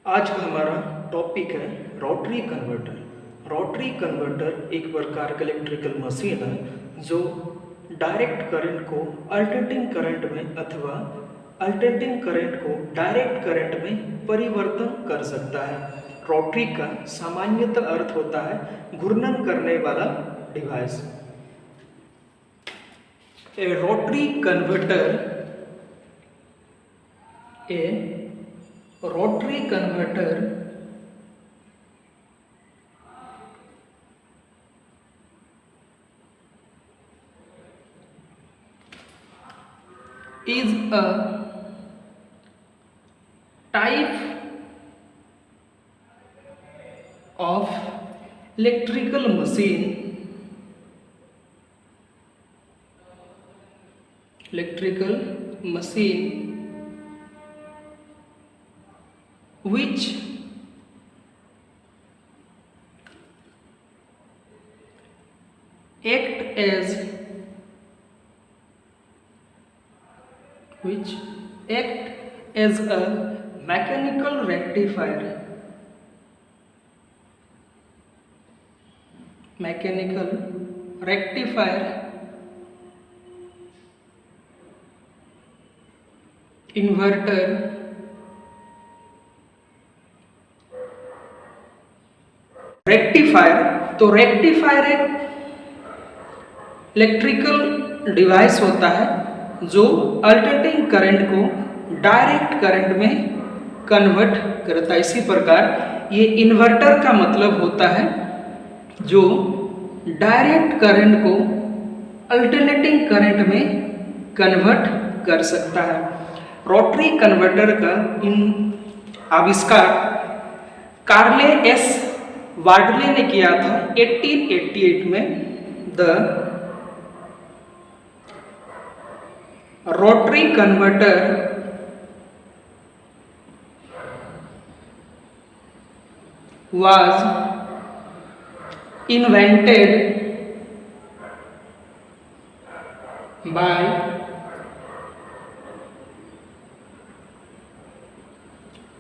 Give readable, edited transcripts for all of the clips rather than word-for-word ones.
आज का हमारा टॉपिक है रोटरी कन्वर्टर। रोटरी कन्वर्टर एक प्रकार का इलेक्ट्रिकल मशीन है जो डायरेक्ट करंट को अल्टरनेटिंग करंट में अथवा अल्टरनेटिंग करंट को डायरेक्ट करंट में परिवर्तन कर सकता है। रोटरी का सामान्यतः अर्थ होता है घूर्णन करने वाला device. A rotary converter rotary converter is a type of electrical machine which act as a mechanical rectifier inverter rectifier. तो रेक्टिफायर एक इलेक्ट्रिकल डिवाइस होता है जो अल्टरनेटिंग करंट को डायरेक्ट करंट में कन्वर्ट करता है। इसी प्रकार ये इन्वर्टर का मतलब होता है जो डायरेक्ट करंट को अल्टरनेटिंग करंट में कन्वर्ट कर सकता है। रोटरी कन्वर्टर का आविष्कार कार्ले एस वार्डले ने किया था 1888 में। The rotary converter was invented by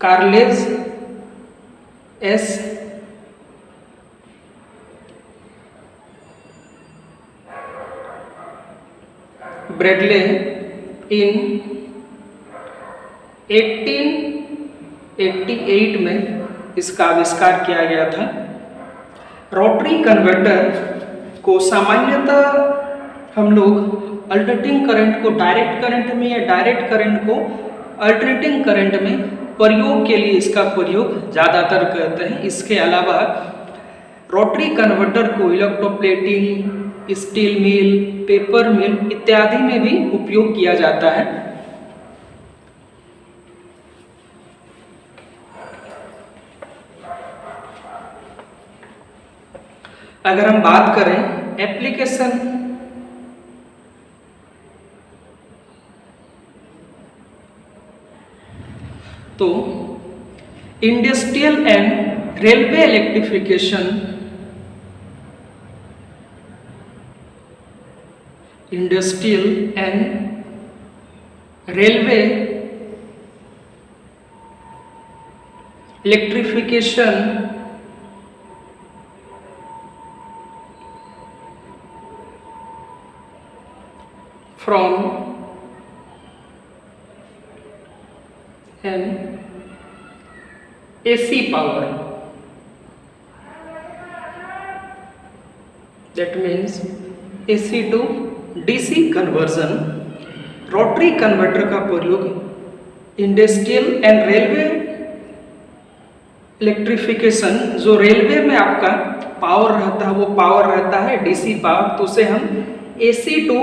Carles S. Bradley in 1888 में इसका आविष्कार किया गया था। रोटरी कन्वर्टर को सामान्यतः हम लोग अल्टरनेटिंग करंट को डायरेक्ट करंट में या डायरेक्ट करंट को अल्टरनेटिंग करंट में प्रयोग के लिए इसका प्रयोग ज़्यादातर करते हैं। इसके अलावा रोटरी कन्वर्टर को इलेक्ट्रोप्लेटिंग, स्टील मिल, पेपर मिल इत्यादि में भी उपयोग किया जाता है। अगर हम बात करें एप्लीकेशन, तो industrial and railway electrification, industrial and railway electrification from an AC power, that means AC to DC conversion. Rotary converter का प्रयोग इंडस्ट्रियल एंड रेलवे इलेक्ट्रिफिकेशन, जो रेलवे में आपका पावर रहता है वो पावर रहता है डीसी पावर, तो उसे हम AC टू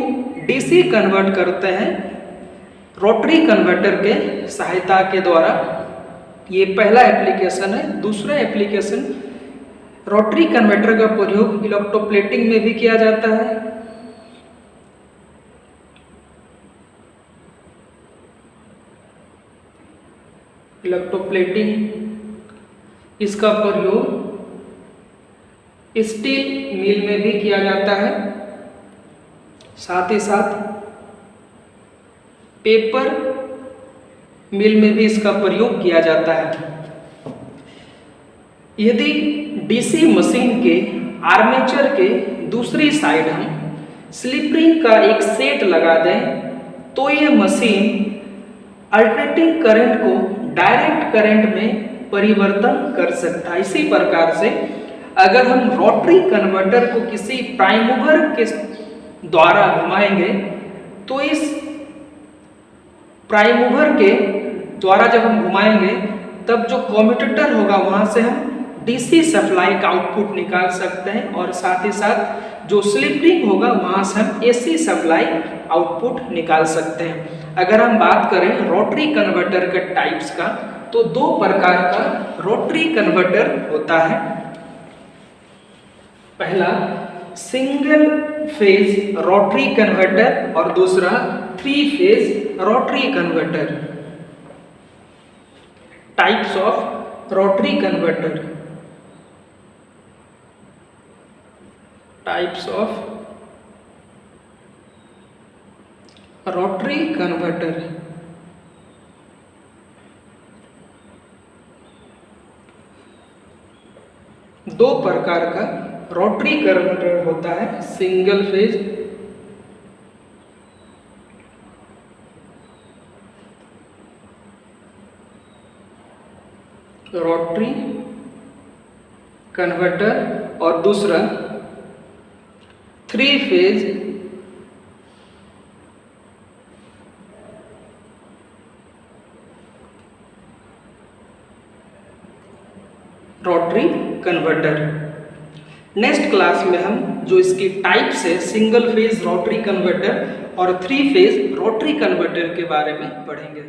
DC कन्वर्ट करते हैं रोटरी कन्वर्टर के सहायता के द्वारा। ये पहला एप्लीकेशन है। दूसरा एप्लीकेशन, रोटरी कन्वर्टर का प्रयोग इलेक्ट्रोप्लेटिंग में भी किया जाता है। इलेक्ट्रोप्लेटिंग, इसका प्रयोग स्टील मिल में भी किया जाता है। साथ ही साथ पेपर मिल में भी इसका प्रयोग किया जाता है। यदि डीसी मशीन के आर्मेचर के दूसरी साइड हम स्लिप रिंग का एक सेट लगा दें तो ये मशीन अल्टरनेटिंग करंट को डायरेक्ट करंट में परिवर्तन कर सकता है। इसी प्रकार से अगर हम रोटरी कन्वर्टर को किसी प्राइम मूवर के द्वारा घुमाएंगे तो इस प्राइम मूवर के द्वारा जब हम घुमाएंगे तब जो कम्यूटेटर होगा वहां से हम डीसी सप्लाई का आउटपुट निकाल सकते हैं और साथ ही साथ जो स्लिप रिंग होगा वहां से हम एसी सप्लाई आउटपुट निकाल सकते हैं। अगर हम बात करें रोटरी कन्वर्टर के टाइप्स का तो दो प्रकार का रोटरी कन्वर्टर होता है। पहला सिंगल फेज रोटरी कन्वर्टर और दूसरा 3 phase rotary converter. Types of rotary converter. Types of rotary converter. दो प्रकार का रोटरी कन्वर्टर होता है, सिंगल फेज रोटरी कन्वर्टर और दूसरा 3 phase rotary converter. Next class में हम जो इसकी टाइप्स है सिंगल फेज रोटरी कन्वर्टर और 3 फेज रोटरी कन्वर्टर के बारे में पढ़ेंगे।